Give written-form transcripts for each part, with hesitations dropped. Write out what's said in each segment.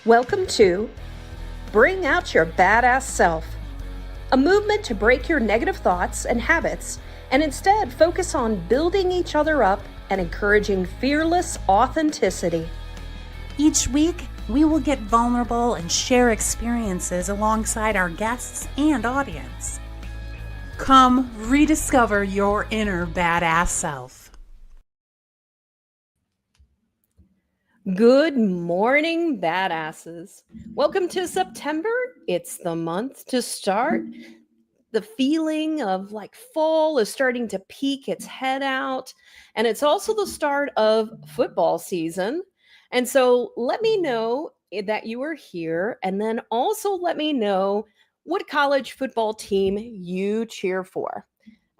Welcome to Bring Out Your Badass Self, a movement to break your negative thoughts and habits and instead focus on building each other up and encouraging fearless authenticity. Each week, we will get vulnerable and share experiences alongside our guests and audience. Come rediscover your inner badass self. Good morning, badasses. Welcome to September. It's the month to start. The feeling of like fall is starting to peek its head out, and it's also the start of football season. And so let me know that you are here, and then also let me know what college football team you cheer for.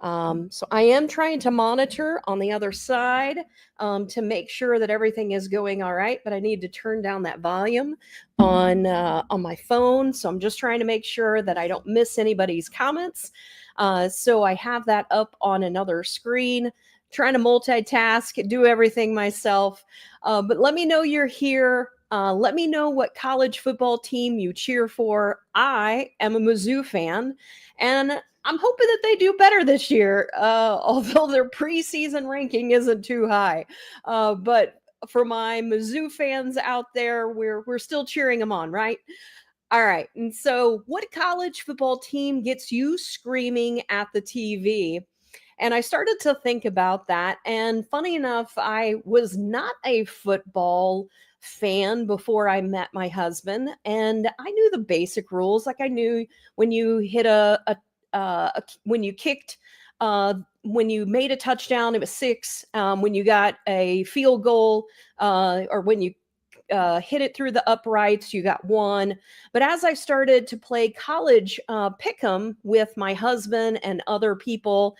So I am trying to monitor on the other side to make sure that everything is going all right, but I need to turn down that volume on my phone. So I'm just trying to make sure that I don't miss anybody's comments. So I have that up on another screen, trying to multitask, do everything myself. But let me know you're here. Let me know what college football team you cheer for. I am a Mizzou fan, and I'm hoping that they do better this year, although their preseason ranking isn't too high. But for my Mizzou fans out there, we're still cheering them on, right? All right. And so, what college football team gets you screaming at the TV? And I started to think about that. And funny enough, I was not a football fan before I met my husband. And I knew the basic rules. Like I knew when you hit when you kicked, when you made a touchdown, it was 6. When you got a field goal, or when you hit it through the uprights, you got 1. But as I started to play college pick'em with my husband and other people,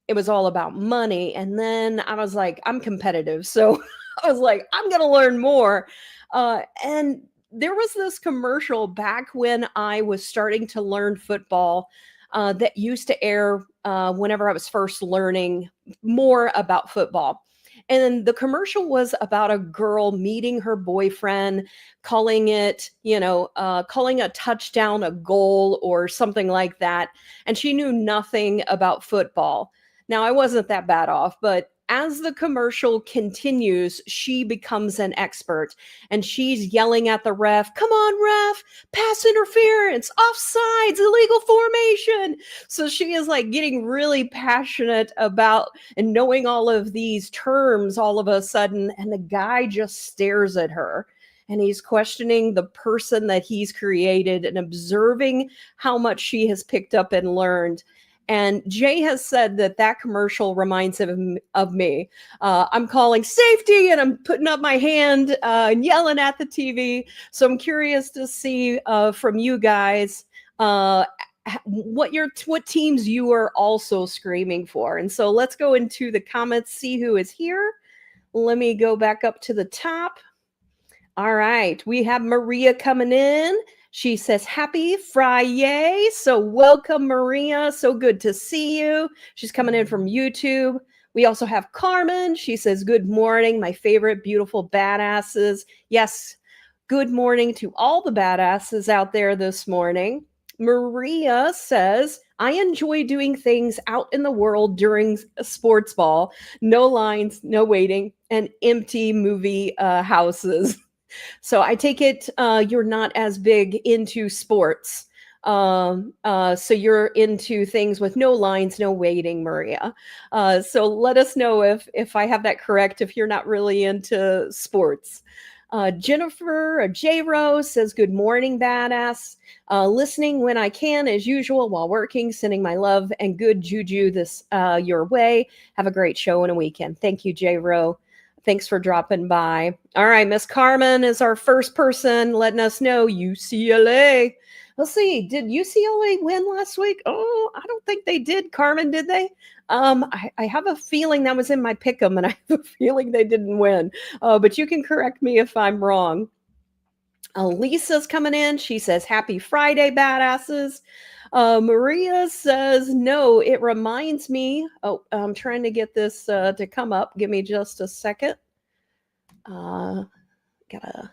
it was all about money. And then I was like, I'm competitive. So I was like, I'm going to learn more. And there was this commercial back when I was starting to learn football that used to air whenever I was first learning more about football. And the commercial was about a girl meeting her boyfriend, calling it, calling a touchdown a goal or something like that. And she knew nothing about football. Now, I wasn't that bad off, but as the commercial continues, she becomes an expert and she's yelling at the ref, come on, ref, pass interference, offsides, illegal formation. So she is like getting really passionate about and knowing all of these terms all of a sudden. And the guy just stares at her and he's questioning the person that he's created and observing how much she has picked up and learned. And Jay has said that commercial reminds him of me. I'm calling safety and I'm putting up my hand and yelling at the TV. So I'm curious to see from you guys what teams you are also screaming for. And so let's go into the comments, see who is here. Let me go back up to the top. All right, we have Maria coming in. She says, happy Friday. So welcome, Maria. So good to see you. She's coming in from YouTube. We also have Carmen. She says, good morning, my favorite beautiful badasses. Yes, good morning to all the badasses out there this morning. Maria says, I enjoy doing things out in the world during sports ball. No lines, no waiting, and empty movie houses. So I take it you're not as big into sports. So you're into things with no lines, no waiting, Maria. So let us know if I have that correct, if you're not really into sports. Jennifer J. Rose says, good morning, badass. Listening when I can, as usual, while working, sending my love and good juju this your way. Have a great show and a weekend. Thank you, J. Rose. Thanks for dropping by. All right, Miss Carmen is our first person letting us know UCLA. Let's see, did UCLA win last week? Oh, I don't think they did. Carmen, did they? I have a feeling that was in my pick'em, and I have a feeling they didn't win. But you can correct me if I'm wrong. Lisa's coming in. She says, happy Friday, badasses. Maria says, no, it reminds me. Oh, I'm trying to get this to come up. Give me just a second. Gotta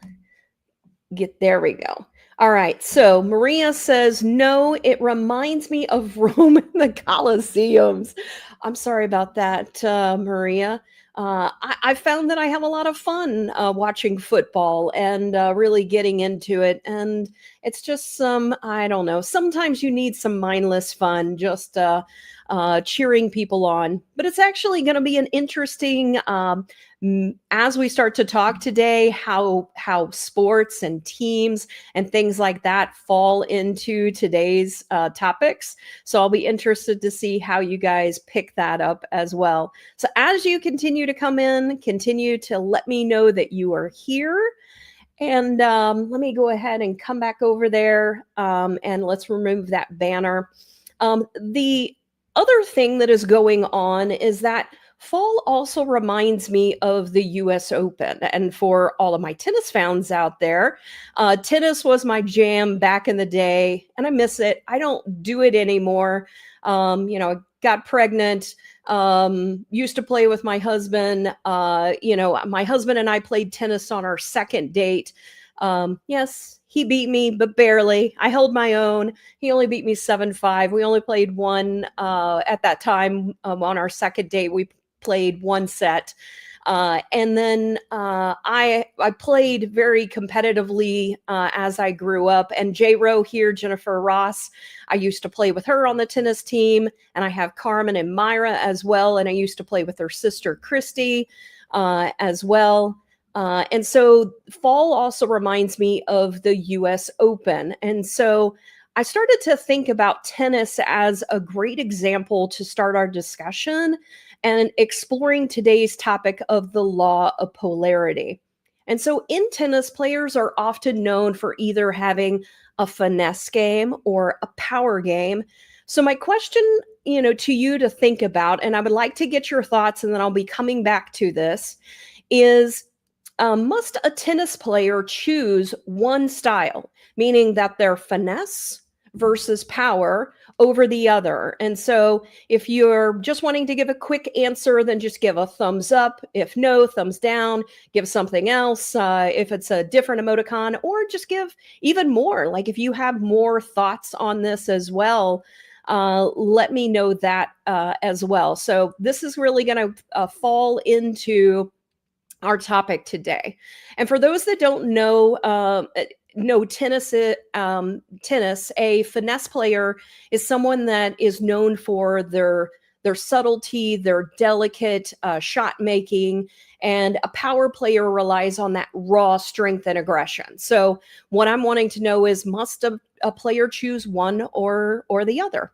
There we go. All right. So Maria says, no, it reminds me of Rome and the Colosseums. I'm sorry about that, Maria. I found that I have a lot of fun watching football and really getting into it. And it's just I don't know, sometimes you need some mindless fun, just cheering people on. But it's actually going to be an interesting as we start to talk today, how sports and teams and things like that fall into today's topics. So I'll be interested to see how you guys pick that up as well. So as you continue to come in, continue to let me know that you are here. And let me go ahead and come back over there, and let's remove that banner. The other thing that is going on is that fall also reminds me of the US Open. And for all of my tennis fans out there, tennis was my jam back in the day, and I miss it. I don't do it anymore. I got pregnant, used to play with my husband. My husband and I played tennis on our second date. Yes, he beat me, but barely. I held my own. He only beat me 7-5. We only played one at that time. On our second date, we played one set. And then I played very competitively as I grew up. And J. Rowe here, Jennifer Ross, I used to play with her on the tennis team. And I have Carmen and Myra as well. And I used to play with her sister, Christy, as well. And so fall also reminds me of the US Open. And so I started to think about tennis as a great example to start our discussion and exploring today's topic of the law of polarity. And so in tennis, players are often known for either having a finesse game or a power game. So my question, to you to think about, and I would like to get your thoughts, and then I'll be coming back to this, is must a tennis player choose one style, meaning that they're finesse versus power over the other? And so if you're just wanting to give a quick answer, then just give a thumbs up. If no, thumbs down, give something else. If it's a different emoticon, or just give even more. Like if you have more thoughts on this as well, let me know that as well. So this is really going to fall into our topic today. And for those that don't know tennis, a finesse player is someone that is known for their subtlety, their delicate shot making, and a power player relies on that raw strength and aggression. So what I'm wanting to know is, must a player choose one or the other?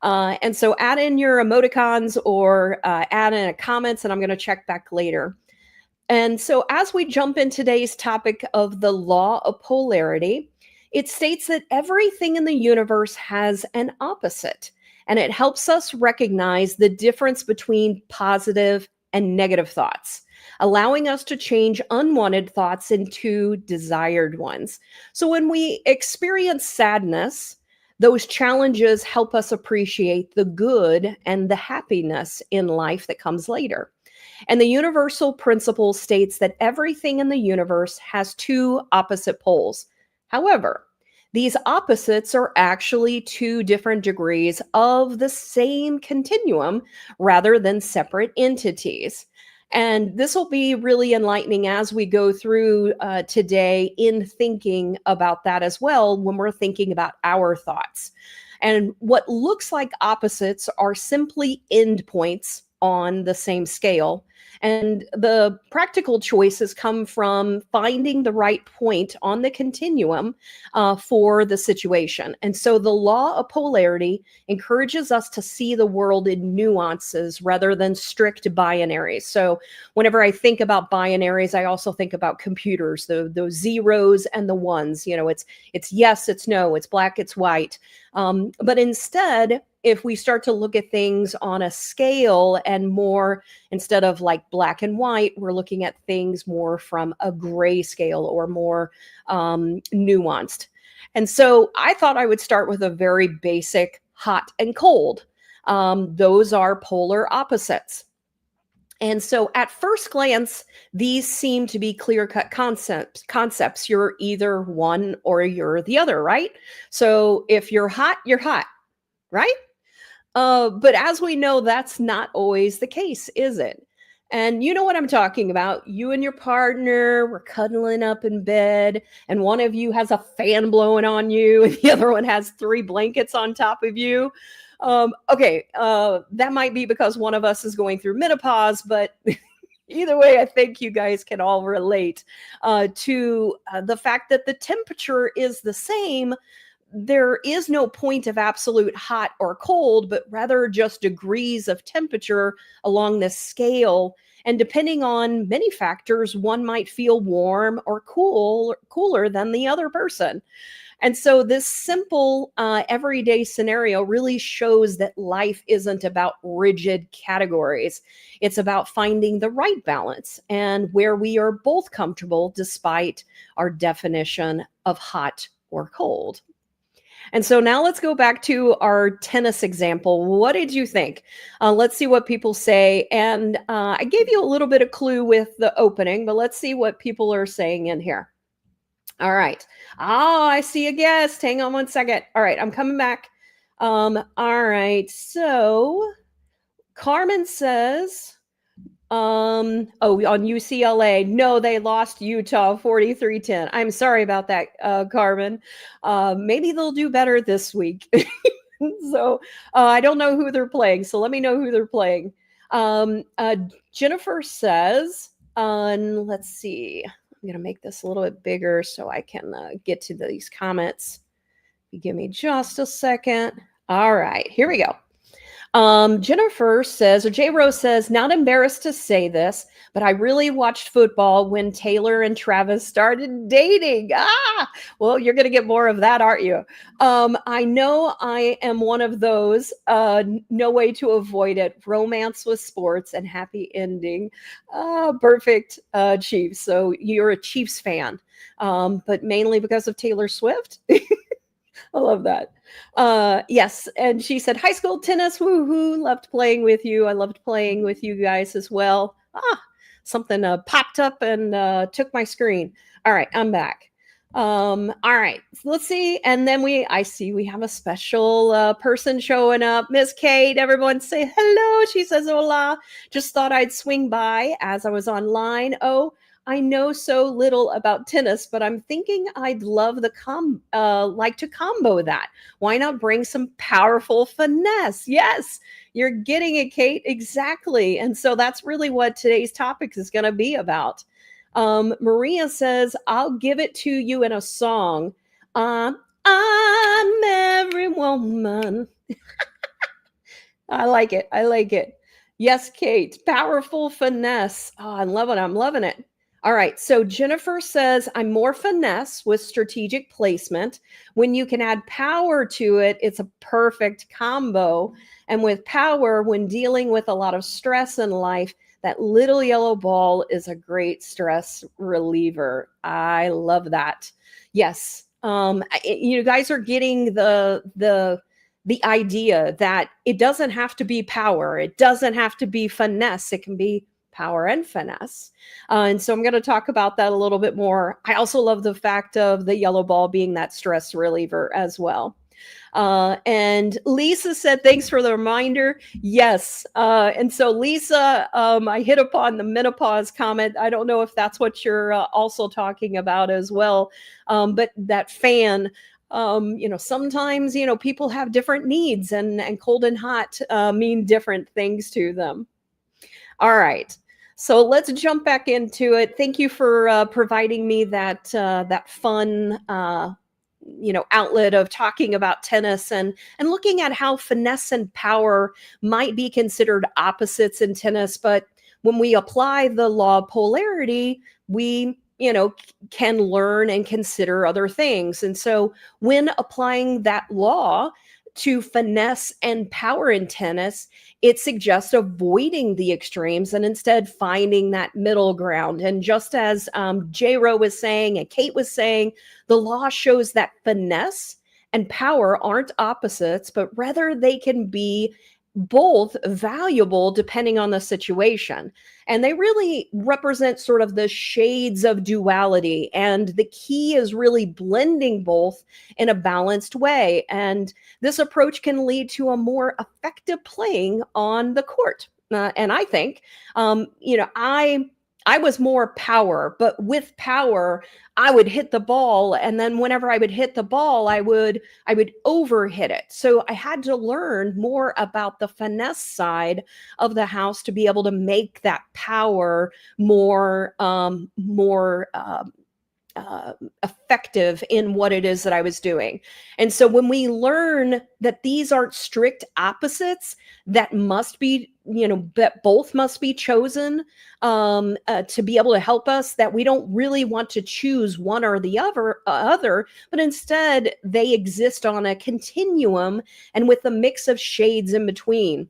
And so add in your emoticons or add in a comments, and I'm going to check back later. And so, as we jump in today's topic of the law of polarity, it states that everything in the universe has an opposite, and it helps us recognize the difference between positive and negative thoughts, allowing us to change unwanted thoughts into desired ones. So, when we experience sadness, those challenges help us appreciate the good and the happiness in life that comes later. And the universal principle states that everything in the universe has two opposite poles. However, these opposites are actually two different degrees of the same continuum rather than separate entities. And this will be really enlightening as we go through today in thinking about that as well when we're thinking about our thoughts. And what looks like opposites are simply endpoints on the same scale. And the practical choices come from finding the right point on the continuum for the situation. And so the law of polarity encourages us to see the world in nuances rather than strict binaries. So whenever I think about binaries, I also think about computers, those zeros and the ones. It's yes, it's no, it's black, it's white. But instead, if we start to look at things on a scale and more, instead of like black and white, we're looking at things more from a gray scale or more nuanced. And so I thought I would start with a very basic hot and cold. Those are polar opposites. And so at first glance, these seem to be clear-cut concepts. You're either one or you're the other, right? So if you're hot, right? But as we know, that's not always the case, is it? And you know what I'm talking about. You and your partner were cuddling up in bed, and one of you has a fan blowing on you, and the other one has 3 blankets on top of you. Okay, that might be because one of us is going through menopause, but either way, I think you guys can all relate to the fact that the temperature is the same. There is no point of absolute hot or cold, but rather just degrees of temperature along this scale. And depending on many factors, one might feel warm or cooler than the other person. And so, this simple everyday scenario really shows that life isn't about rigid categories. It's about finding the right balance and where we are both comfortable despite our definition of hot or cold. And so now let's go back to our tennis example. What did you think? Let's see what people say. And I gave you a little bit of clue with the opening, but let's see what people are saying in here. All right. Oh, I see a guest. Hang on one second. All right, I'm coming back. All right. So Carmen says, on UCLA, no, they lost Utah 43-10. I'm sorry about that, Carmen. Maybe they'll do better this week. So I don't know who they're playing. So let me know who they're playing. Jennifer says, let's see. I'm going to make this a little bit bigger so I can get to these comments. Give me just a second. All right, here we go. Jennifer says, or J. Rose says, not embarrassed to say this, but I really watched football when Taylor and Travis started dating. Well, you're going to get more of that, aren't you? I know I am one of those. No way to avoid it. Romance with sports and happy ending. Perfect, Chiefs. So you're a Chiefs fan, but mainly because of Taylor Swift. I love that. Yes. And she said, high school tennis, woohoo, loved playing with you. I loved playing with you guys as well. Something popped up and took my screen. All right, I'm back. All right, let's see. And then I see we have a special person showing up. Miss Kate, everyone say hello. She says, hola. Just thought I'd swing by as I was online. Oh, I know so little about tennis, but I'm thinking I'd love like to combo that. Why not bring some powerful finesse? Yes, you're getting it, Kate. Exactly. And so that's really what today's topic is going to be about. Maria says, I'll give it to you in a song. I'm every woman. I like it. I like it. Yes, Kate. Powerful finesse. Oh, I'm loving it. All right. So Jennifer says, I'm more finesse with strategic placement. When you can add power to it, it's a perfect combo. And with power, when dealing with a lot of stress in life, that little yellow ball is a great stress reliever. I love that. Yes. You guys are getting the idea that it doesn't have to be power. It doesn't have to be finesse. It can be power and finesse. And so I'm going to talk about that a little bit more. I also love the fact of the yellow ball being that stress reliever as well. And Lisa said, thanks for the reminder. Yes. And so Lisa, I hit upon the menopause comment. I don't know if that's what you're also talking about as well. But that fan, sometimes, people have different needs and cold and hot mean different things to them. All right. So let's jump back into it. Thank you for providing me that fun outlet of talking about tennis and looking at how finesse and power might be considered opposites in tennis, but when we apply the law of polarity, we can learn and consider other things. And so when applying that law to finesse and power in tennis, it suggests avoiding the extremes and instead finding that middle ground. And just as J-Ro was saying and Kate was saying, the law shows that finesse and power aren't opposites, but rather they can be both valuable depending on the situation. And they really represent sort of the shades of duality. And the key is really blending both in a balanced way. And this approach can lead to a more effective playing on the court. And I think, I was more power, but with power, I would hit the ball, and then whenever I would hit the ball, I would overhit it. So I had to learn more about the finesse side of the house to be able to make that power more effective in what it is that I was doing. And so when we learn that these aren't strict opposites, that must be, that both must be chosen to be able to help us, that we don't really want to choose one or the other, but instead they exist on a continuum and with a mix of shades in between.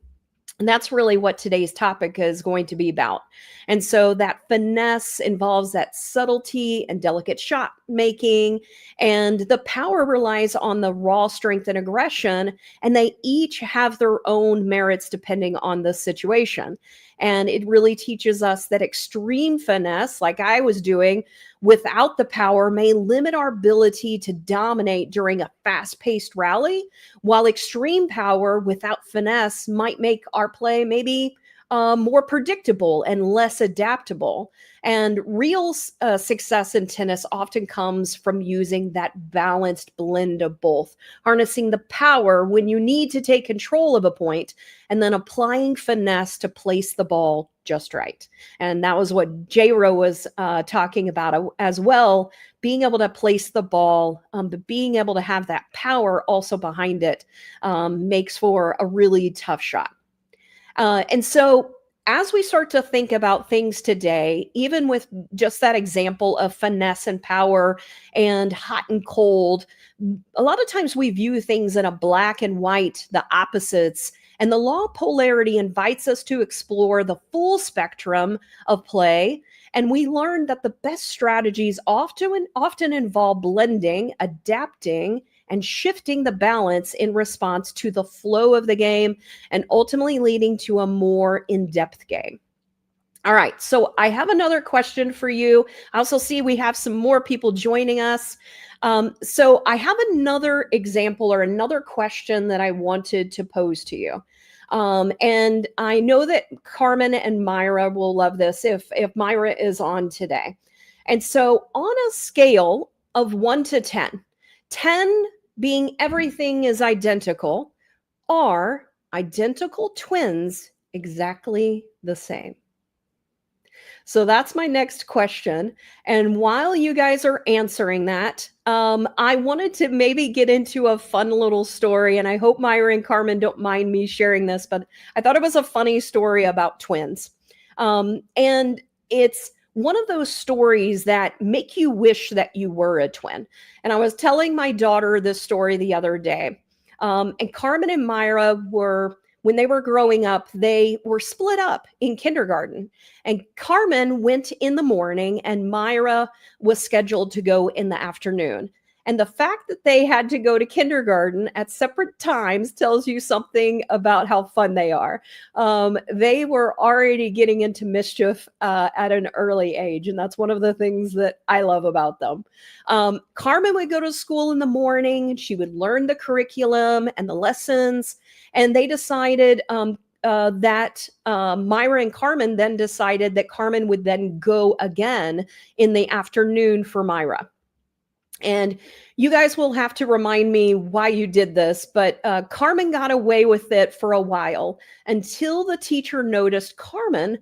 And that's really what today's topic is going to be about. And so that finesse involves that subtlety and delicate shot making, and the power relies on the raw strength and aggression, and they each have their own merits depending on the situation. And it really teaches us that extreme finesse, like I was doing without the power, may limit our ability to dominate during a fast-paced rally, while extreme power without finesse might make our play maybe more predictable and less adaptable. And real success in tennis often comes from using that balanced blend of both, harnessing the power when you need to take control of a point, and then applying finesse to place the ball just right. And that was what J-Ro was talking about as well, being able to place the ball, but being able to have that power also behind it makes for a really tough shot. And so as we start to think about things today, even with just that example of finesse and power and hot and cold, a lot of times we view things in a black and white, the opposites. And the law of polarity invites us to explore the full spectrum of play. And we learned that the best strategies often involve blending, adapting, and shifting the balance in response to the flow of the game, and ultimately leading to a more in-depth game. All right, so I have another question for you. I also see we have some more people joining us. So I have another example or another question that I wanted to pose to you. And I know that Carmen and Myra will love this if Myra is on today. And so on a scale of 1 to 10, 10 being everything is identical, are identical twins exactly the same? So that's my next question. And while you guys are answering that, I wanted to maybe get into a fun little story. And I hope Myra and Carmen don't mind me sharing this, but I thought it was a funny story about twins. And it's one of those stories that make you wish that you were a twin. And I was telling my daughter this story the other day. And Carmen and Myra when they were growing up, they were split up in kindergarten. And Carmen went in the morning and Myra was scheduled to go in the afternoon. And the fact that they had to go to kindergarten at separate times tells you something about how fun they are. They were already getting into mischief at an early age. And that's one of the things that I love about them. Carmen would go to school in the morning. She would learn the curriculum and the lessons. And they decided that Myra and Carmen then decided that Carmen would then go again in the afternoon for Myra. And you guys will have to remind me why you did this, but Carmen got away with it for a while until the teacher noticed Carmen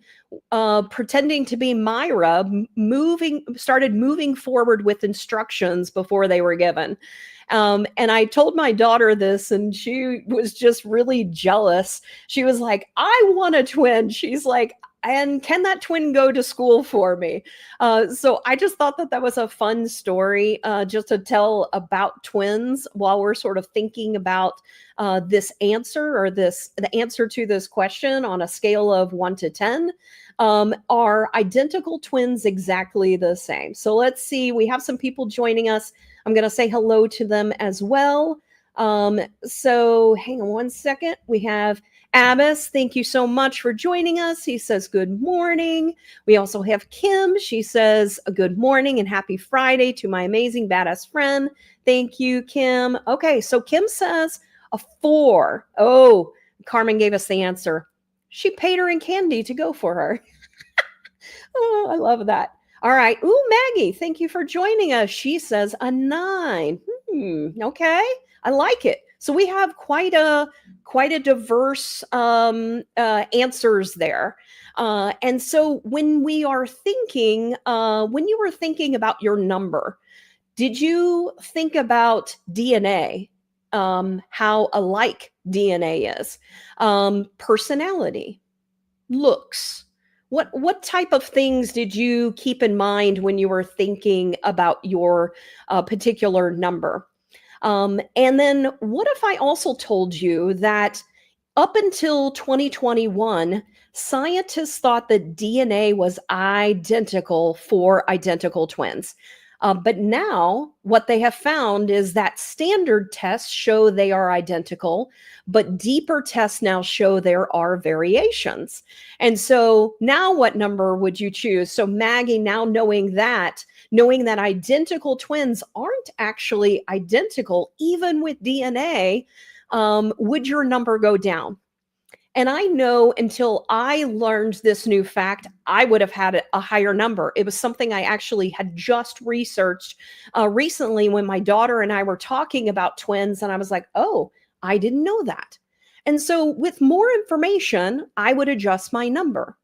pretending to be Myra started moving forward with instructions before they were given. And I told my daughter this, and she was just really jealous. She was like, I want a twin. She's like, and can that twin go to school for me? So I just thought that was a fun story just to tell about twins while we're sort of thinking about this answer, or the answer to this question on a scale of 1 to 10. Are identical twins exactly the same? So let's see. We have some people joining us. I'm going to say hello to them as well. So hang on one second. We have Abbas, thank you so much for joining us. He says good morning. We also have Kim. She says a good morning and happy Friday to my amazing badass friend. Thank you, Kim. Okay, so Kim says a 4. Oh, Carmen gave us the answer. She paid her in candy to go for her. Oh, I love that. All right. Ooh, Maggie, thank you for joining us. She says a 9. Okay. I like it. So we have quite a diverse answers there. And so when we are thinking, when you were thinking about your number, did you think about DNA? How alike DNA is, personality, looks. What type of things did you keep in mind when you were thinking about your particular number? And then what if I also told you that up until 2021, scientists thought that DNA was identical for identical twins. But now, what they have found is that standard tests show they are identical, but deeper tests now show there are variations. And so, now what number would you choose? So, Maggie, now knowing that identical twins aren't actually identical, even with DNA, would your number go down? And I know until I learned this new fact, I would have had a higher number. It was something I actually had just researched recently when my daughter and I were talking about twins. And I was like, oh, I didn't know that. And so, with more information, I would adjust my number.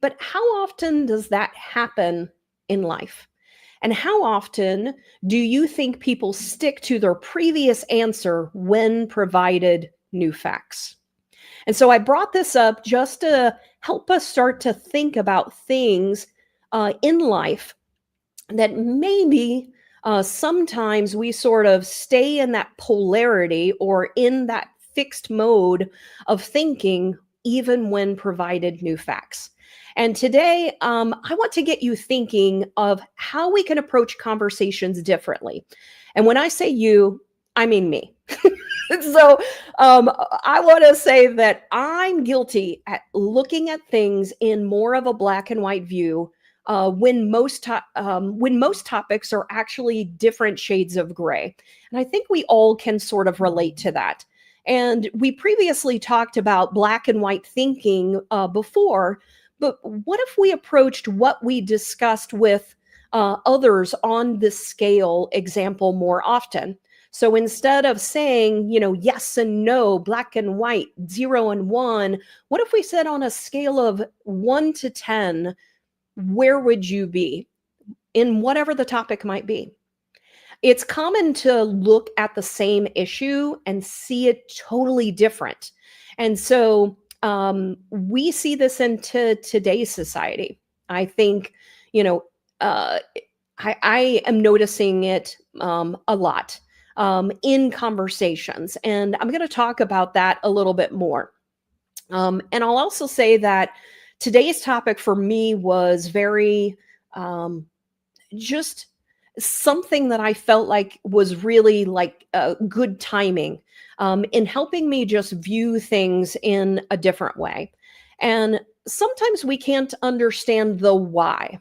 But how often does that happen in life? And how often do you think people stick to their previous answer when provided new facts? And so I brought this up just to help us start to think about things in life that maybe sometimes we sort of stay in that polarity or in that fixed mode of thinking, even when provided new facts. And today, I want to get you thinking of how we can approach conversations differently. And when I say you, I mean me. So I want to say that I'm guilty at looking at things in more of a black and white view when most topics are actually different shades of gray. And I think we all can sort of relate to that. And we previously talked about black and white thinking before, but what if we approached what we discussed with others on this scale example more often? So instead of saying, yes and no, black and white, 0 and 1, what if we said on a scale of 1 to 10, where would you be in whatever the topic might be? It's common to look at the same issue and see it totally different. And so we see this into today's society. I think, uh, I am noticing it a lot in conversations. And I'm going to talk about that a little bit more. And I'll also say that today's topic for me was very just something that I felt like was really like good timing in helping me just view things in a different way. And sometimes we can't understand the why.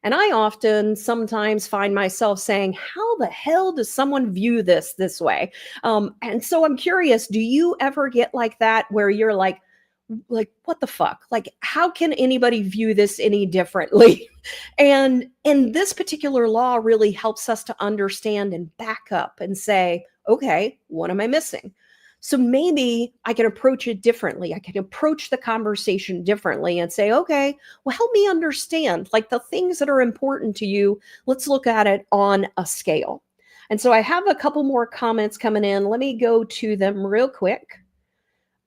And I often sometimes find myself saying, how the hell does someone view this way? And so I'm curious, do you ever get like that where you're like, what the fuck? Like, how can anybody view this any differently? And this particular law really helps us to understand and back up and say, okay, what am I missing? So maybe I can approach it differently. I can approach the conversation differently and say, okay, well, help me understand like the things that are important to you. Let's look at it on a scale. And so I have a couple more comments coming in. Let me go to them real quick.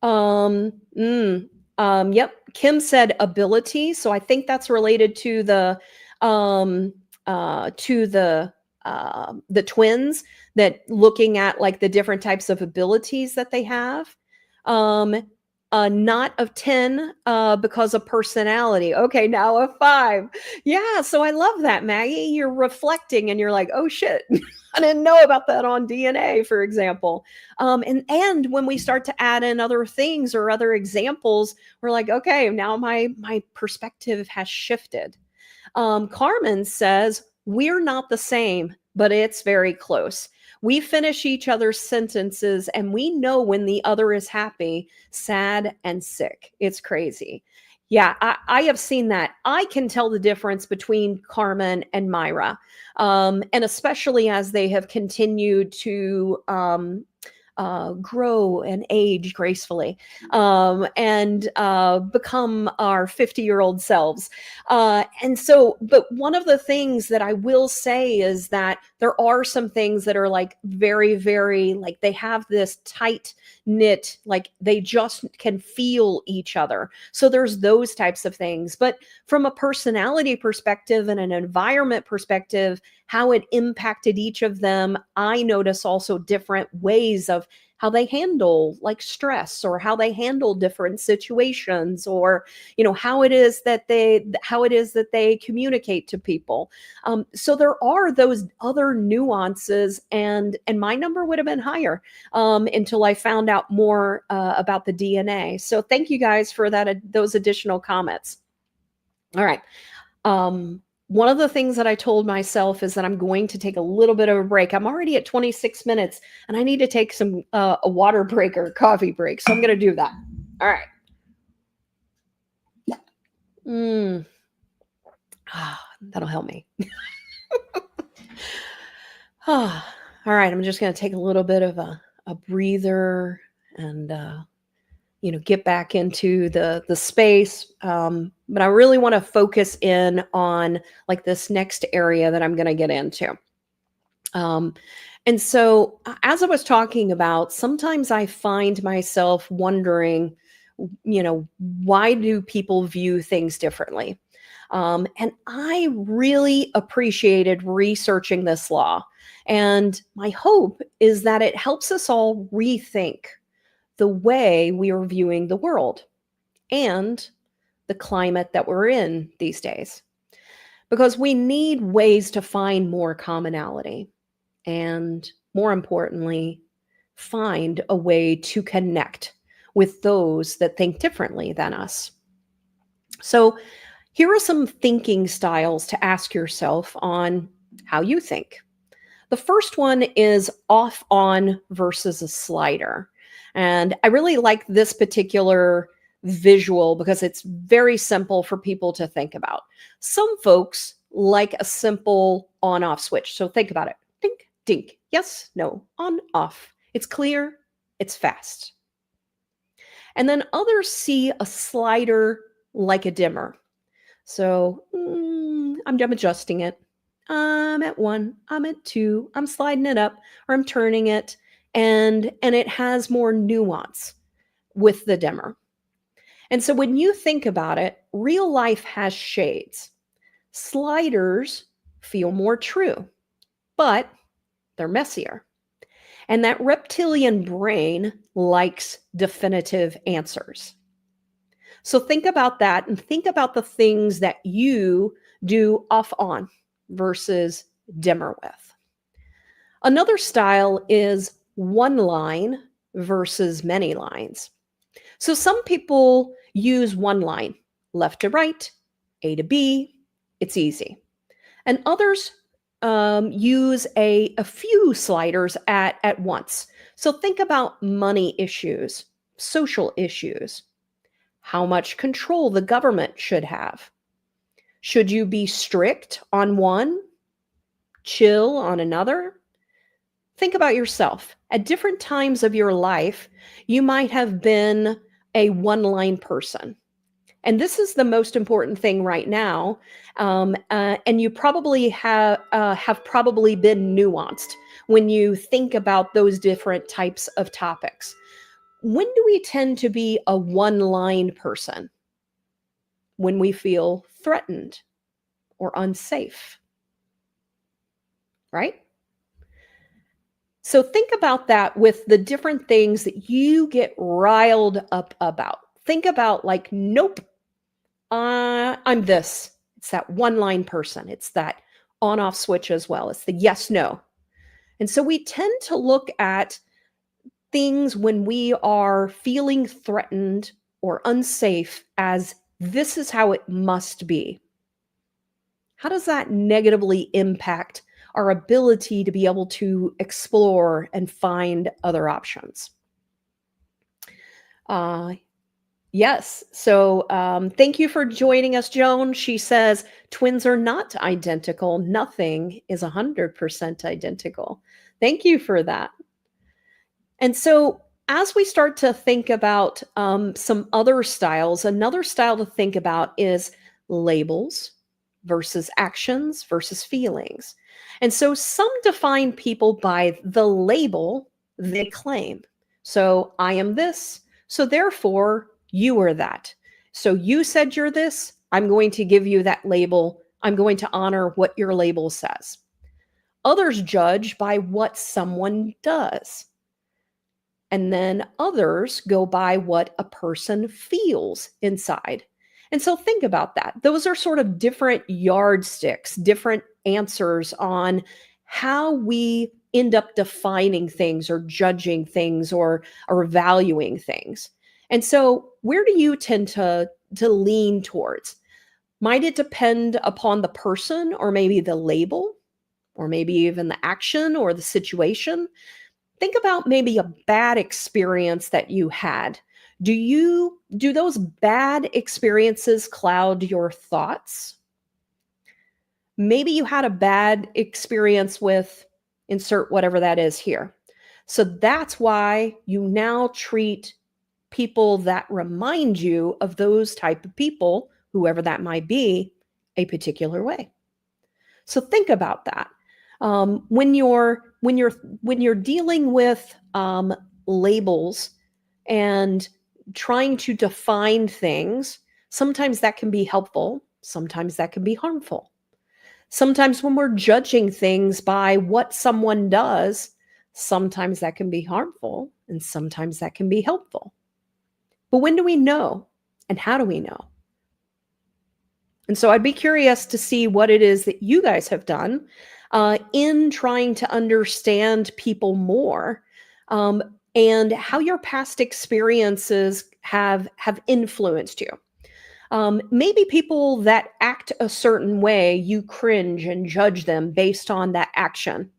Yep. Kim said ability. So I think that's related to the twins, that looking at like the different types of abilities that they have. Not of 10 because of personality. Okay, now a 5. Yeah, so I love that, Maggie. You're reflecting and you're like, oh shit. I didn't know about that on DNA, for example. And when we start to add in other things or other examples, we're like, okay, now my perspective has shifted. Carmen says, we're not the same, but it's very close. We finish each other's sentences and we know when the other is happy, sad, and sick. It's crazy. Yeah, I have seen that. I can tell the difference between Carmen and Myra. And especially as they have continued to grow and age gracefully and become our 50-year-old selves. But one of the things that I will say is that there are some things that are like very, very, like they have this tight knit, like they just can feel each other. So there's those types of things. But from a personality perspective and an environment perspective, how it impacted each of them, I notice also different ways of how they handle like stress or how they handle different situations, or how it is that they communicate to people. So there are those other nuances, and my number would have been higher until I found out more about the DNA. So thank you guys for those additional comments. All right. One of the things that I told myself is that I'm going to take a little bit of a break. I'm already at 26 minutes and I need to take a water break or coffee break. So I'm going to do that. All right. That'll help me. All right. I'm just going to take a little bit of a breather and, get back into the space. But I really want to focus in on like this next area that I'm going to get into. And so as I was talking about, sometimes I find myself wondering, why do people view things differently? And I really appreciated researching this law. And my hope is that it helps us all rethink the way we are viewing the world and the climate that we're in these days. Because we need ways to find more commonality and, more importantly, find a way to connect with those that think differently than us. So here are some thinking styles to ask yourself on how you think. The first one is off on versus a slider. And I really like this particular visual because it's very simple for people to think about. Some folks like a simple on off switch. So think about it. Dink, dink. Yes, no, on, off. It's clear, it's fast. And then others see a slider like a dimmer. So I'm adjusting it. I'm at 1, I'm at 2, I'm sliding it up, or I'm turning it, and it has more nuance with the dimmer. And so when you think about it, real life has shades. Sliders feel more true, but they're messier. And that reptilian brain likes definitive answers. So think about that and think about the things that you do off on versus dimmer with. Another style is one line versus many lines. So some people use one line, left to right, A to B, it's easy. And others use a few sliders at once. So think about money issues, social issues, how much control the government should have. Should you be strict on one, chill on another? Think about yourself. At different times of your life, you might have been a one-line person. And this is the most important thing right now. And you probably have probably been nuanced when you think about those different types of topics. When do we tend to be a one-line person? When we feel threatened or unsafe, right? So think about that with the different things that you get riled up about. Think about like, nope, I'm this. It's that one-line person. It's that on-off switch as well. It's the yes, no. And so we tend to look at things when we are feeling threatened or unsafe as this is how it must be. How does that negatively impact our ability to be able to explore and find other options? Uh, yes. So thank you for joining us, Joan. She says twins are not identical. Nothing is 100% identical. Thank you for that. And so, as we start to think about some other styles, another style to think about is labels versus actions versus feelings. And so, some define people by the label they claim. So, I am this, so therefore, you are that. So, you said you're this, I'm going to give you that label. I'm going to honor what your label says. Others judge by what someone does. And then others go by what a person feels inside. And so think about that. Those are sort of different yardsticks, different answers on how we end up defining things or judging things or valuing things. And so where do you tend to lean towards? Might it depend upon the person or maybe the label or maybe even the action or the situation? Think about maybe a bad experience that you had. Do those bad experiences cloud your thoughts? Maybe you had a bad experience with insert whatever that is here. So that's why you now treat people that remind you of those type of people, whoever that might be, a particular way. So think about that. When you're dealing with labels and trying to define things, sometimes that can be helpful, sometimes that can be harmful. Sometimes when we're judging things by what someone does, sometimes that can be harmful and sometimes that can be helpful. But when do we know and how do we know? And so I'd be curious to see what it is that you guys have done in trying to understand people more, and how your past experiences have influenced you. Maybe people that act a certain way, you cringe and judge them based on that action.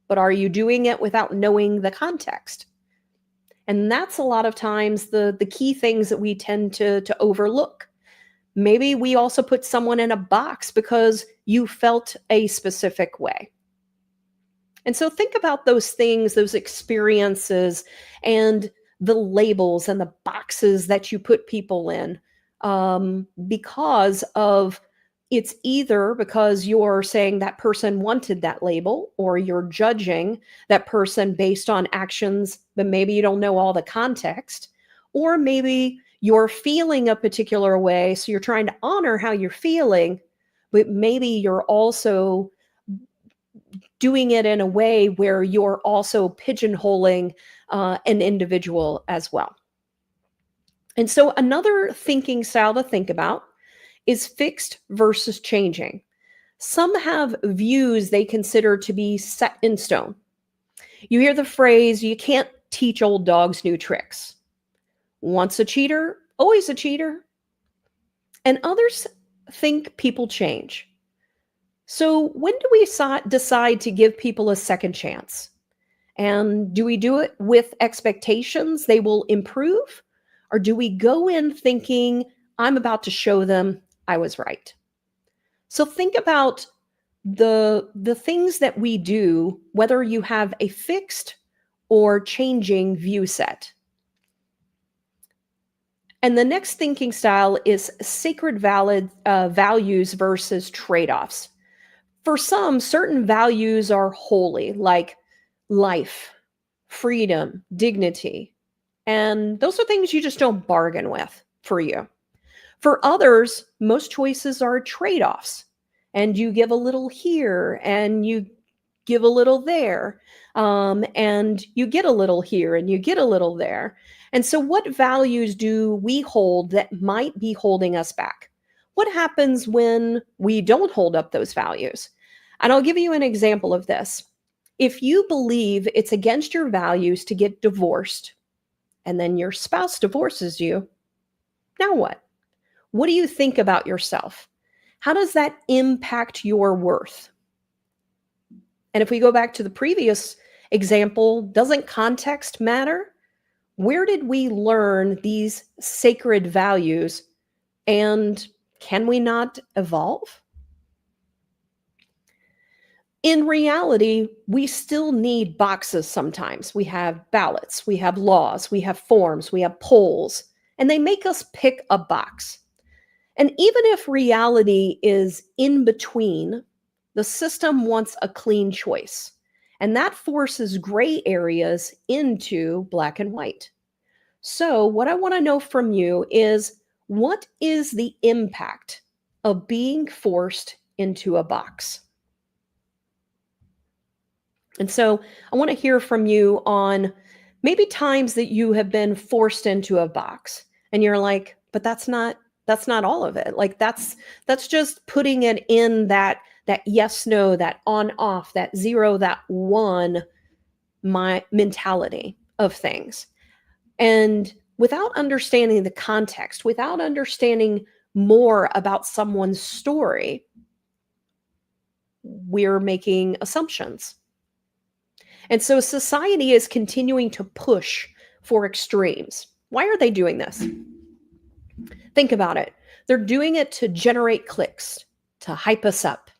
But are you doing it without knowing the context? And that's a lot of times the key things that we tend to overlook. Maybe we also put someone in a box because you felt a specific way. And so think about those things, those experiences, and the labels and the boxes that you put people in, because of it's either because you're saying that person wanted that label, or you're judging that person based on actions, but maybe you don't know all the context, or maybe you're feeling a particular way, so you're trying to honor how you're feeling, but maybe you're also doing it in a way where you're also pigeonholing an individual as well. And so another thinking style to think about is fixed versus changing. Some have views they consider to be set in stone. You hear the phrase, you can't teach old dogs new tricks. Once a cheater, always a cheater. And others think people change. So when do we decide to give people a second chance? And do we do it with expectations they will improve? Or do we go in thinking, I'm about to show them I was right? So think about the things that we do, whether you have a fixed or changing view set. And the next thinking style is sacred values versus trade-offs. For some, certain values are holy, like life, freedom, dignity. And those are things you just don't bargain with for you. For others, most choices are trade-offs. And you give a little here and you give a little there. And you get a little here and you get a little there. And so what values do we hold that might be holding us back? What happens when we don't hold up those values? And I'll give you an example of this. If you believe it's against your values to get divorced and then your spouse divorces you, now what? What do you think about yourself? How does that impact your worth? And if we go back to the previous example, doesn't context matter? Where did we learn these sacred values, and can we not evolve? In reality, we still need boxes sometimes. We have ballots, we have laws, we have forms, we have polls, and they make us pick a box. And even if reality is in between, the system wants a clean choice. And that forces gray areas into black and white. So, what I want to know from you is, what is the impact of being forced into a box? And so, I want to hear from you on maybe times that you have been forced into a box and you're like, but that's not all of it. Like that's just putting it in that yes no, that on off, that 0, that 1 my mentality of things. And without understanding the context, without understanding more about someone's story, we're making assumptions. And so society is continuing to push for extremes. Why are they doing this? Think about it. They're doing it to generate clicks, to hype us up.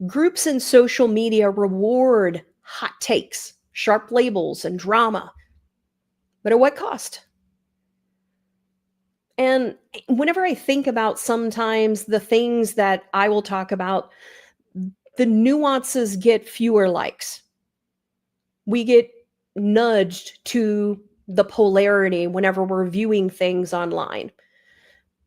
Groups in social media reward hot takes, sharp labels, and drama. But at what cost? And whenever I think about sometimes the things that I will talk about, the nuances get fewer likes. We get nudged to the polarity whenever we're viewing things online.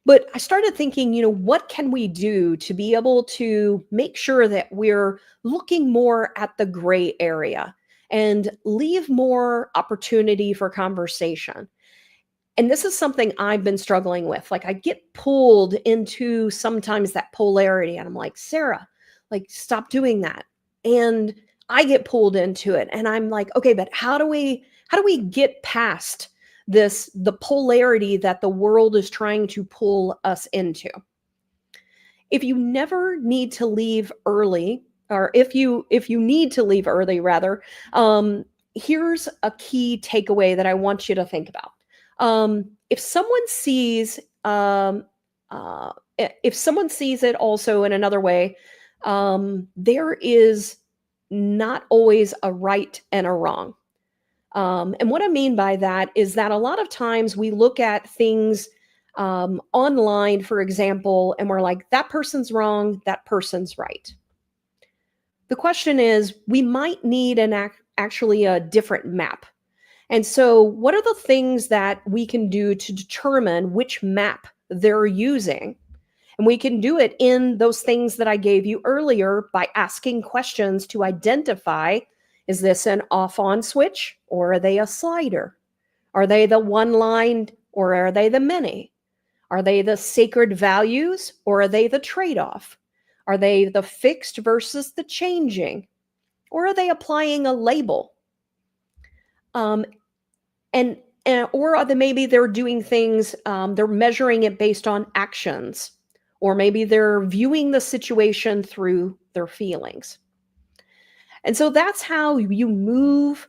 But I started thinking, what can we do to be able to make sure that we're looking more at the gray area and leave more opportunity for conversation? And this is something I've been struggling with. Like, I get pulled into sometimes that polarity, and I'm like, Sarah, like, stop doing that. And I get pulled into it, and I'm like, okay, but how do we get past the polarity that the world is trying to pull us into? If you never need to leave early, or if you need to leave early rather, here's a key takeaway that I want you to think about. If someone sees if someone sees it also in another way, there is not always a right and a wrong. And what I mean by that is that a lot of times we look at things online, for example, and we're like, that person's wrong, that person's right. The question is, we might need actually a different map. And so, what are the things that we can do to determine which map they're using? And we can do it in those things that I gave you earlier by asking questions to identify, is this an off on switch, or are they a slider? Are they the one line, or are they the many? Are they the sacred values, or are they the trade off? Are they the fixed versus the changing? Or are they applying a label? Um, and or are they, maybe they're doing things, they're measuring it based on actions, or maybe they're viewing the situation through their feelings. And so that's how you move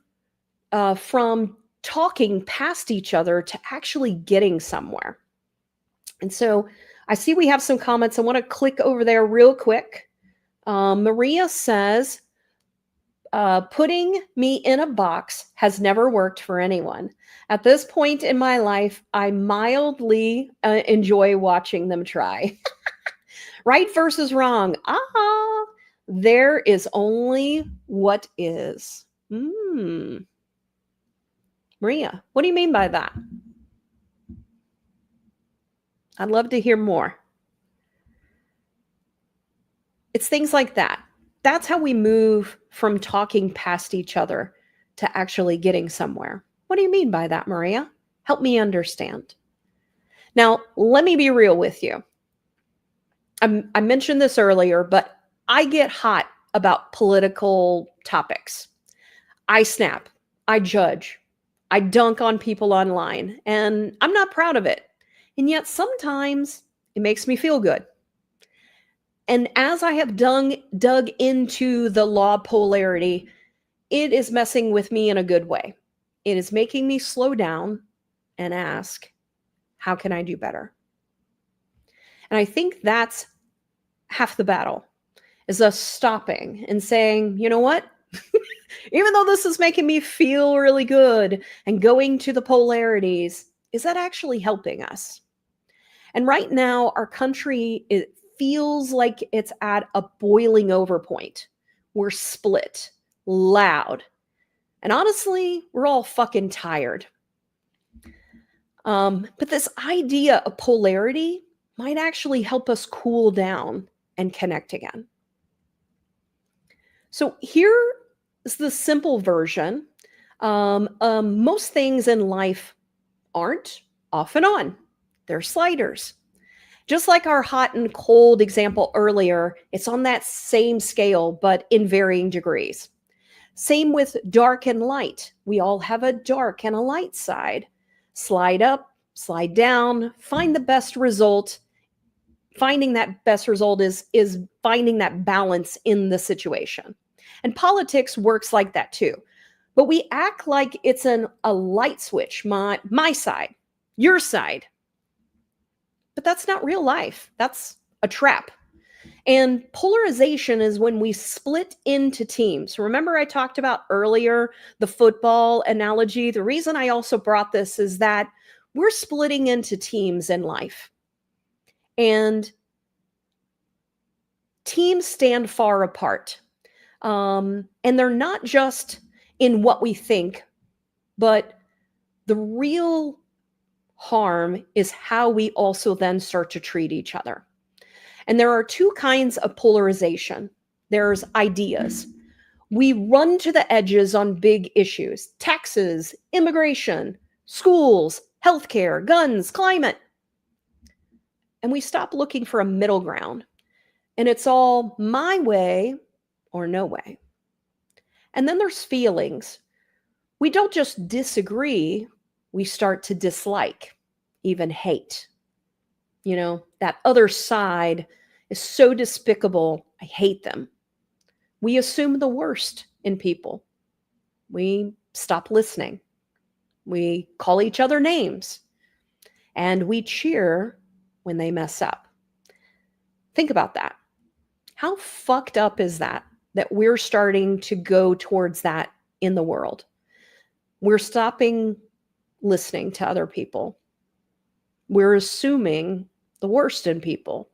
from talking past each other to actually getting somewhere. And so I see we have some comments. I want to click over there real quick. Maria says, putting me in a box has never worked for anyone. At this point in my life, I mildly enjoy watching them try. Right versus wrong. There is only what is. Maria, what do you mean by that? I'd love to hear more. It's things like that. That's how we move from talking past each other to actually getting somewhere. What do you mean by that, Maria? Help me understand. Now, let me be real with you. I mentioned this earlier, but I get hot about political topics. I snap, I judge, I dunk on people online, and I'm not proud of it. And yet sometimes it makes me feel good. And as I have dug into the law of polarity, it is messing with me in a good way. It is making me slow down and ask, how can I do better? And I think that's half the battle, is us stopping and saying, you know what? Even though this is making me feel really good and going to the polarities, is that actually helping us? And right now, our country, it feels like it's at a boiling over point. We're split, loud, and honestly, we're all fucking tired. But this idea of polarity might actually help us cool down and connect again. So here is the simple version. Most things in life aren't off and on. They're sliders. Just like our hot and cold example earlier, it's on that same scale, but in varying degrees. Same with dark and light. We all have a dark and a light side. Slide up, slide down, find the best result. Finding that best result is finding that balance in the situation. And politics works like that too. But we act like it's a light switch, my side, your side. But that's not real life. That's a trap. And polarization is when we split into teams. Remember, I talked about earlier the football analogy. The reason I also brought this is that we're splitting into teams in life. And teams stand far apart. And they're not just in what we think, but the real harm is how we also then start to treat each other. And there are two kinds of polarization. There's ideas. We run to the edges on big issues: taxes, immigration, schools, healthcare, guns, climate. And we stop looking for a middle ground. And it's all my way or no way. And then there's feelings. We don't just disagree, we start to dislike, even hate. You know, that other side is so despicable, I hate them. We assume the worst in people. We stop listening. We call each other names. And we cheer when they mess up. Think about that. How fucked up is that we're starting to go towards that in the world? We're stopping listening to other people. We're assuming the worst in people.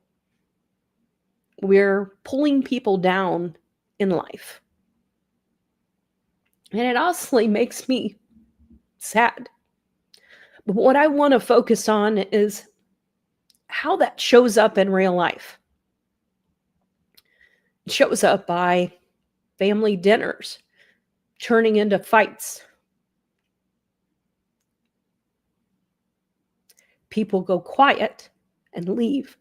We're pulling people down in life. And it honestly makes me sad. But what I want to focus on is how that shows up in real life. It shows up by family dinners turning into fights. People go quiet and leave.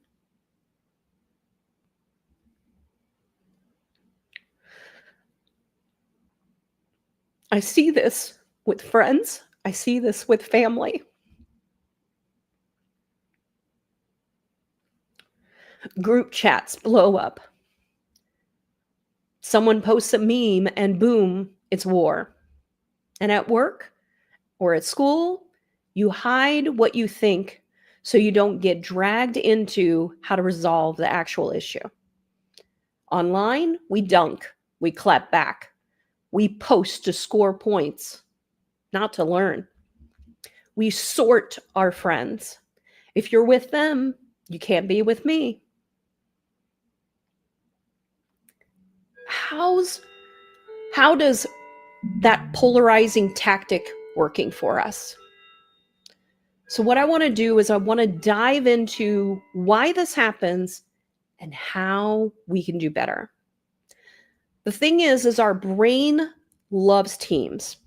I see this with friends. I see this with family. Group chats blow up. Someone posts a meme and boom, it's war. And at work or at school, you hide what you think so you don't get dragged into how to resolve the actual issue. Online, we dunk, we clap back. We post to score points, not to learn. We sort our friends. If you're with them, you can't be with me. How does that polarizing tactic working for us? So what I want to do is I want to dive into why this happens and how we can do better. The thing is our brain loves teams.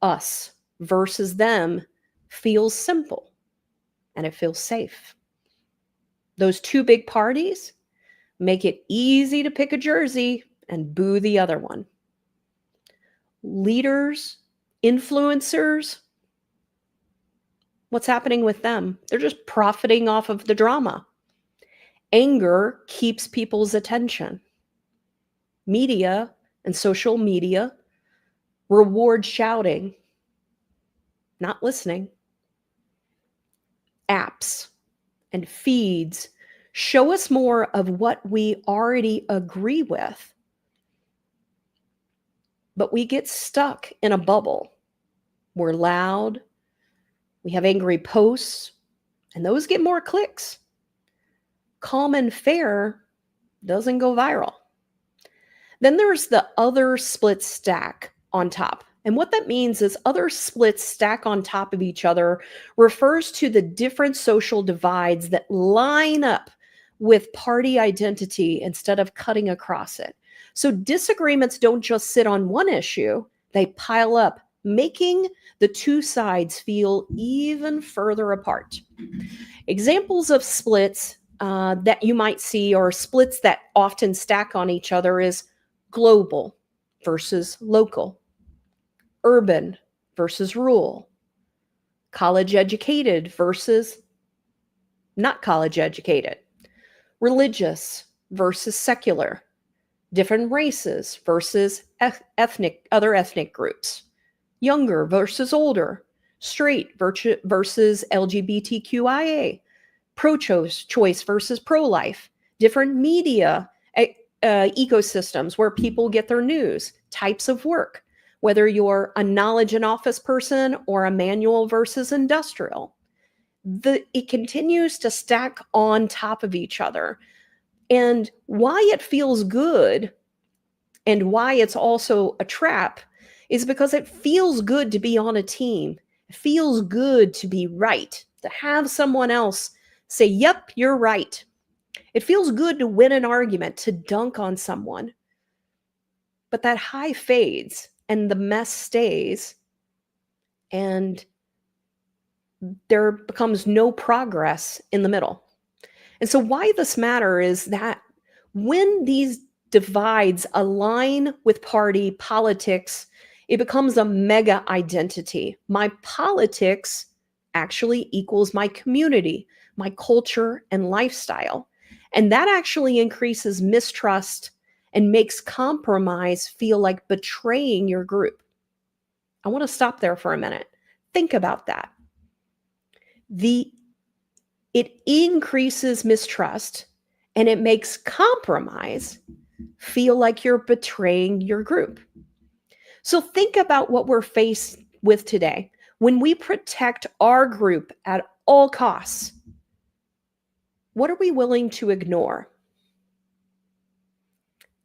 Us versus them feels simple and it feels safe. Those two big parties make it easy to pick a jersey and boo the other one. leaders, influencers, what's happening with them? They're just profiting off of the drama. Anger keeps people's attention. Media and social media reward shouting, not listening. Apps and feeds show us more of what we already agree with, but we get stuck in a bubble. We're loud, we have angry posts, and those get more clicks. Calm and fair doesn't go viral. Then there's the other split stack on top. And what that means is other splits stack on top of each other refers to the different social divides that line up with party identity instead of cutting across it. So disagreements don't just sit on one issue, they pile up, making the two sides feel even further apart. Examples of splits that you might see, or splits that often stack on each other, is global versus local, urban versus rural, college educated versus not college educated, religious versus secular, different races versus other ethnic groups, younger versus older, straight versus LGBTQIA, pro-choice versus pro-life, different media ecosystems where people get their news, types of work, whether you're a knowledge and office person or a manual versus industrial. It continues to stack on top of each other. And why it feels good and why it's also a trap is because it feels good to be on a team. It feels good to be right, to have someone else say, yep, you're right. It feels good to win an argument, to dunk on someone. But that high fades and the mess stays, and there becomes no progress in the middle. And so why this matters is that when these divides align with party politics, it becomes a mega identity. My politics actually equals my community, my culture, and lifestyle. And that actually increases mistrust and makes compromise feel like betraying your group. I want to stop there for a minute. Think about that. It increases mistrust and it makes compromise feel like you're betraying your group. So think about what we're faced with today. When we protect our group at all costs, what are we willing to ignore?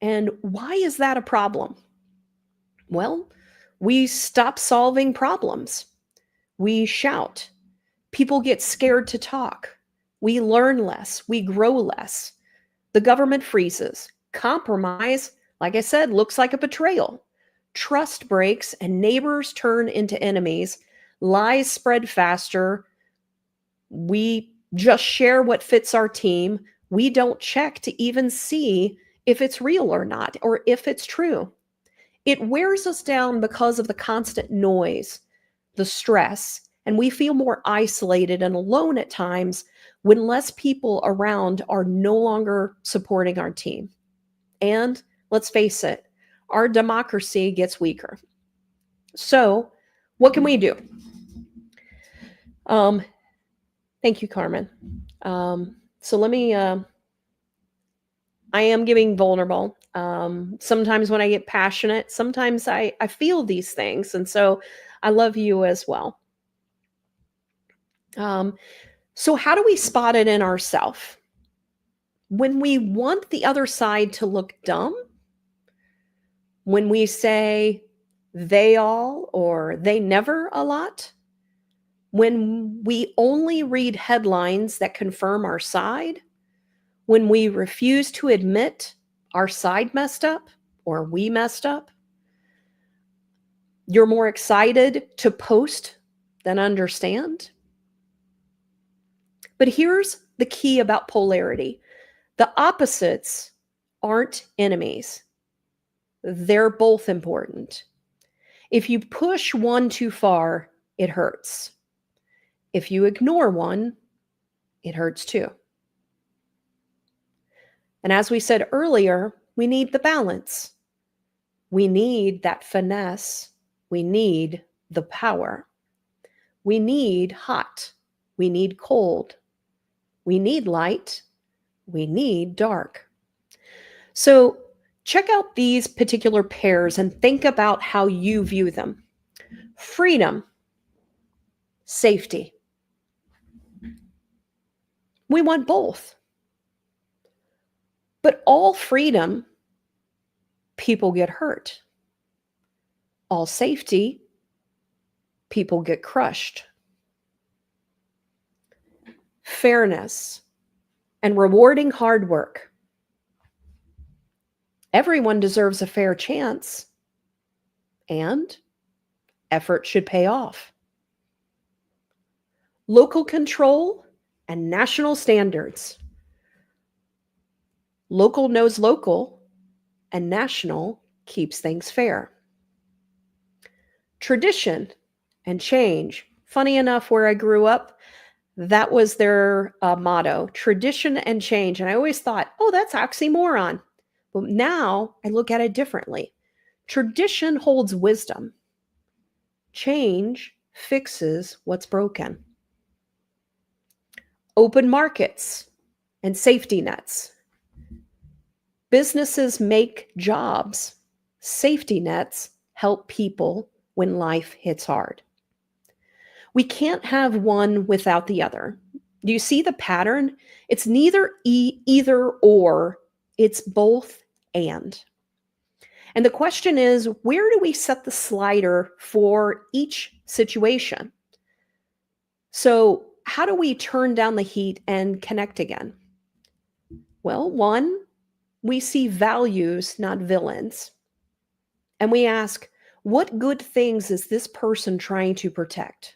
And why is that a problem? Well, we stop solving problems. We shout. People get scared to talk. We learn less. We grow less. The government freezes. Compromise, like I said, looks like a betrayal. Trust breaks and neighbors turn into enemies. Lies spread faster. We just share what fits our team. We don't check to even see if it's real or not, or if it's true. It wears us down because of the constant noise, the stress, and we feel more isolated and alone at times when less people around are no longer supporting our team. And let's face it, our democracy gets weaker. So what can we do? Thank you, Carmen. So let me, I am getting vulnerable. Sometimes when I get passionate, sometimes I feel these things. And so I love you as well. So how do we spot it in ourselves? When we want the other side to look dumb, when we say they all or they never a lot, when we only read headlines that confirm our side, when we refuse to admit our side messed up or we messed up, you're more excited to post than understand. But here's the key about polarity. The opposites aren't enemies. They're both important. If you push one too far, it hurts. If you ignore one, it hurts too. And as we said earlier, we need the balance. We need that finesse. We need the power. We need hot. We need cold. We need light. We need dark. So check out these particular pairs and think about how you view them. Freedom, safety. We want both. But all freedom, people get hurt. All safety, people get crushed. Fairness and rewarding hard work. Everyone deserves a fair chance, and effort should pay off. Local control and national standards. Local knows local, and national keeps things fair. Tradition and change. Funny enough, where I grew up, that was their motto, tradition and change. And I always thought, oh, that's oxymoron. But now I look at it differently. Tradition holds wisdom. Change fixes what's broken. Open markets and safety nets. Businesses make jobs. Safety nets help people when life hits hard. We can't have one without the other. Do you see the pattern? It's neither either or, it's both and. And the question is, where do we set the slider for each situation? So, how do we turn down the heat and connect again? Well, one, we see values, not villains. And we ask, what good things is this person trying to protect?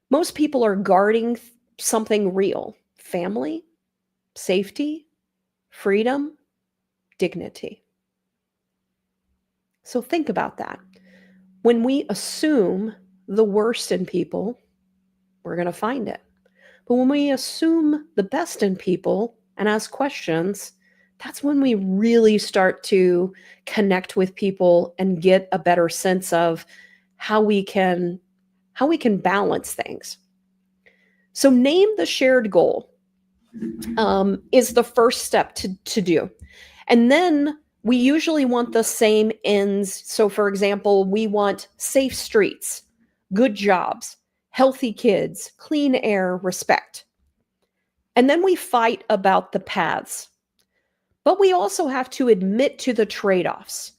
Most people are guarding something real: family, safety, freedom, dignity. So think about that. When we assume the worst in people, we're going to find it. But when we assume the best in people and ask questions, that's when we really start to connect with people and get a better sense of how we can balance things. So name the shared goal is the first step to do. And then we usually want the same ends. So for example, we want safe streets, good jobs, healthy kids, clean air, respect. And then we fight about the paths. But we also have to admit to the trade-offs.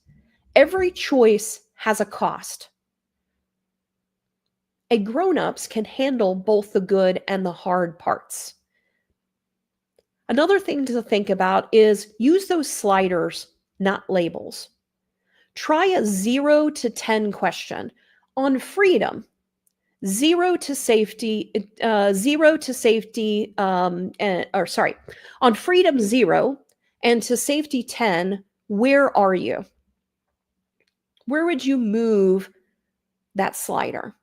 Every choice has a cost. Grown-ups can handle both the good and the hard parts. Another thing to think about is use those sliders, not labels. Try a 0 to 10 question on freedom. 0 to safety, on freedom 0 and to safety 10, where are you? Where would you move that slider?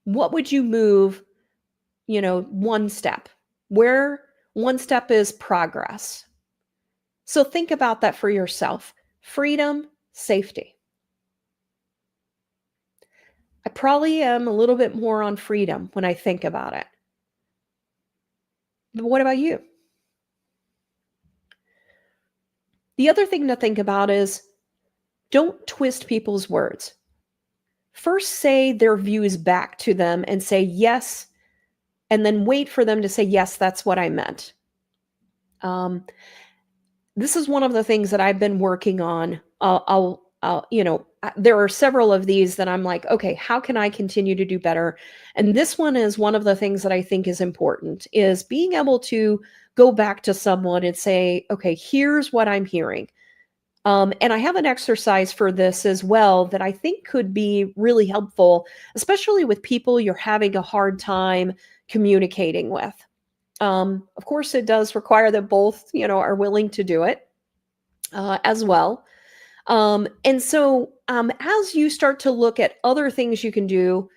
What would you move, one step? Where one step is progress. So think about that for yourself. Freedom, safety. I probably am a little bit more on freedom when I think about it. But what about you? The other thing to think about is don't twist people's words. First, say their views back to them and say yes, and then wait for them to say, yes, that's what I meant. This is one of the things that I've been working on. There are several of these that I'm like, okay, how can I continue to do better? And this one is one of the things that I think is important, is being able to go back to someone and say, okay, here's what I'm hearing. And I have an exercise for this as well that I think could be really helpful, especially with people you're having a hard time communicating with. Of course, it does require that both, are willing to do it as well. And so, as you start to look at other things you can do,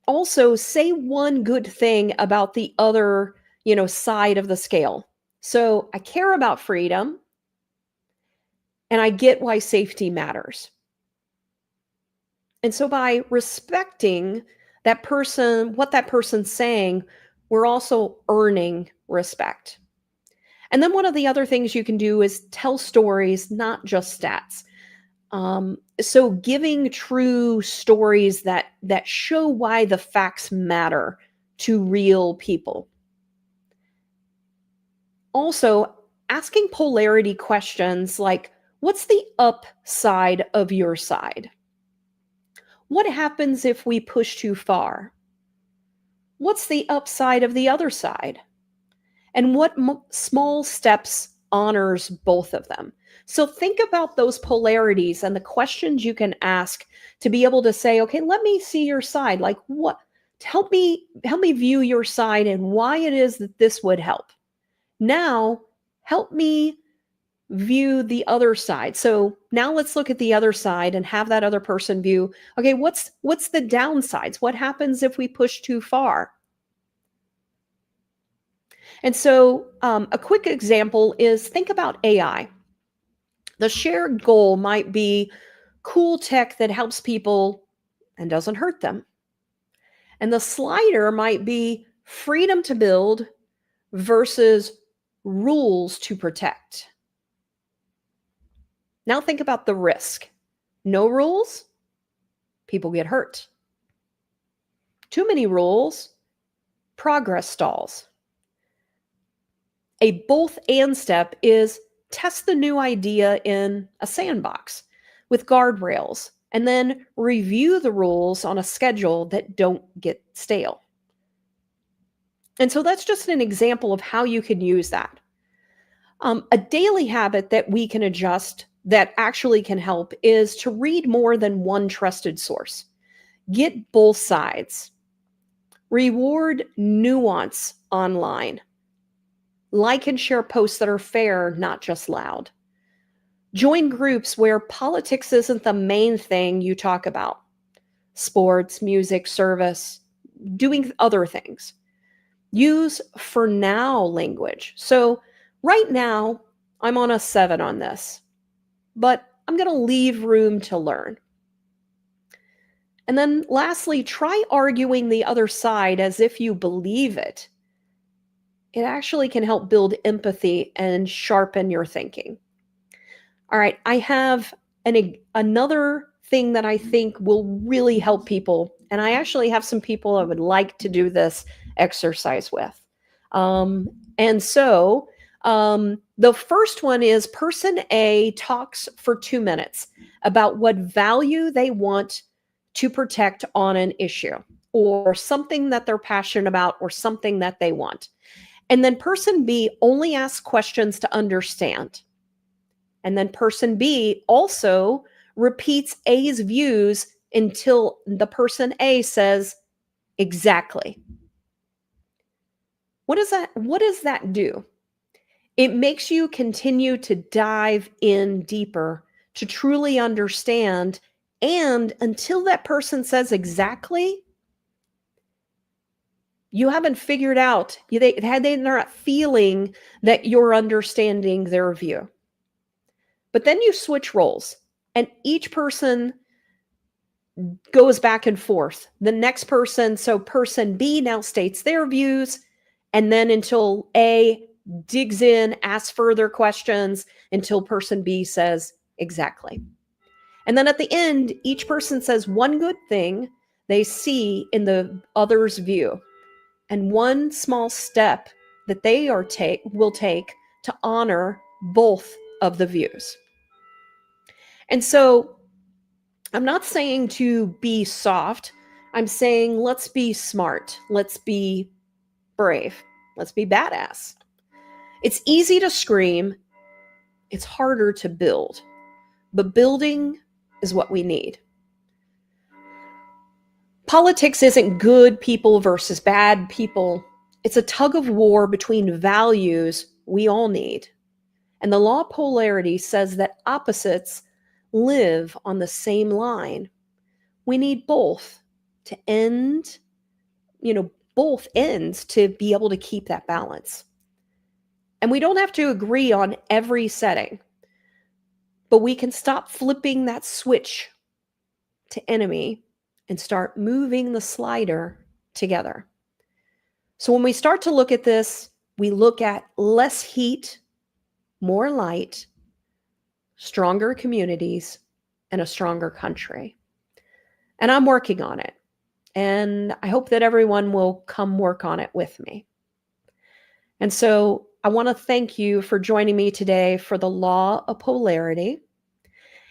also say one good thing about the other, side of the scale. So I care about freedom and I get why safety matters. And so by respecting that person, what that person's saying, we're also earning respect. And then one of the other things you can do is tell stories, not just stats. So giving true stories that show why the facts matter to real people. Also, asking polarity questions like, what's the upside of your side? What happens if we push too far? What's the upside of the other side? And what small steps honors both of them? So think about those polarities and the questions you can ask to be able to say, okay, let me see your side. Like what help me view your side and why it is that this would help. Now, help me view the other side. So now let's look at the other side and have that other person view, okay, what's the downsides? What happens if we push too far? And so a quick example is think about AI. The shared goal might be cool tech that helps people and doesn't hurt them. And the slider might be freedom to build versus rules to protect. Now think about the risk. No rules, people get hurt. Too many rules, progress stalls. A both and step is test the new idea in a sandbox with guardrails and then review the rules on a schedule that don't get stale. And so that's just an example of how you can use that. A daily habit that we can adjust that actually can help is to read more than one trusted source. Get both sides. Reward nuance online. Like and share posts that are fair, not just loud. Join groups where politics isn't the main thing you talk about. Sports, music, service, doing other things. Use for now language. So right now, I'm on a 7 on this, but I'm going to leave room to learn. And then lastly, try arguing the other side as if you believe it. It actually can help build empathy and sharpen your thinking. All right, I have another thing that I think will really help people. And I actually have some people I would like to do this exercise with. And so the first one is person A talks for 2 minutes about what value they want to protect on an issue or something that they're passionate about or something that they want. And then person B only asks questions to understand. And then person B also repeats A's views until the person A says, exactly. What does that do? It makes you continue to dive in deeper to truly understand. And until that person says exactly, you haven't figured out, they're not feeling that you're understanding their view. But then you switch roles and each person goes back and forth. The next person, so person B now states their views, and then until A digs in, asks further questions until person B says exactly. And then at the end, each person says one good thing they see in the other's view and one small step that they will take to honor both of the views. And so I'm not saying to be soft. I'm saying let's be smart. Let's be brave. Let's be badass. It's easy to scream. It's harder to build. But building is what we need. Politics isn't good people versus bad people. It's a tug of war between values we all need. And the law of polarity says that opposites live on the same line. We need both to end, both ends to be able to keep that balance. And we don't have to agree on every setting, but we can stop flipping that switch to enemy and start moving the slider together. So when we start to look at this, we look at less heat, more light, stronger communities, and a stronger country. And I'm working on it. And I hope that everyone will come work on it with me. And so I want to thank you for joining me today for the Law of Polarity.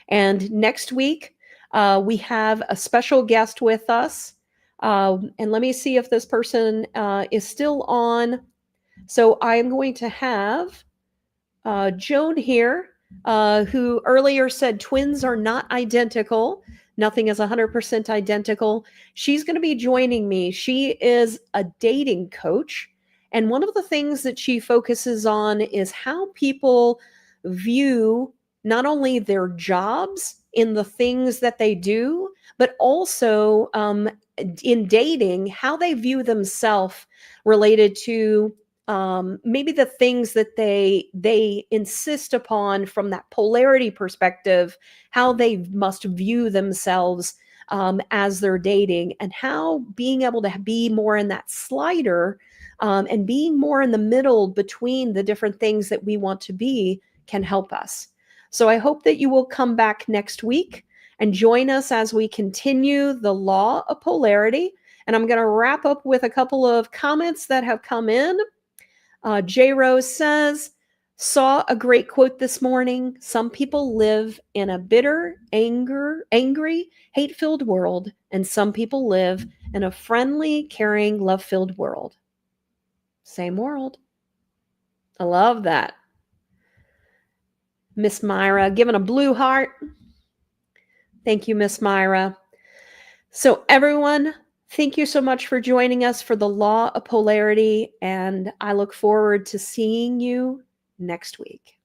And next week, we have a special guest with us. And let me see if this person is still on. So I'm going to have Joan here, who earlier said twins are not identical. Nothing is 100% identical. She's going to be joining me. She is a dating coach. And one of the things that she focuses on is how people view not only their jobs in the things that they do, but also in dating, how they view themselves related to maybe the things that they insist upon from that polarity perspective, how they must view themselves as they're dating, and how being able to be more in that slider and being more in the middle between the different things that we want to be can help us. So I hope that you will come back next week and join us as we continue the Law of Polarity. And I'm going to wrap up with a couple of comments that have come in. J. Rose says, saw a great quote this morning. Some people live in a bitter, angry, hate-filled world, and some people live in a friendly, caring, love-filled world. Same world. I love that. Miss Myra giving a blue heart. Thank you, Miss Myra. So everyone, thank you so much for joining us for the Law of Polarity, and I look forward to seeing you next week.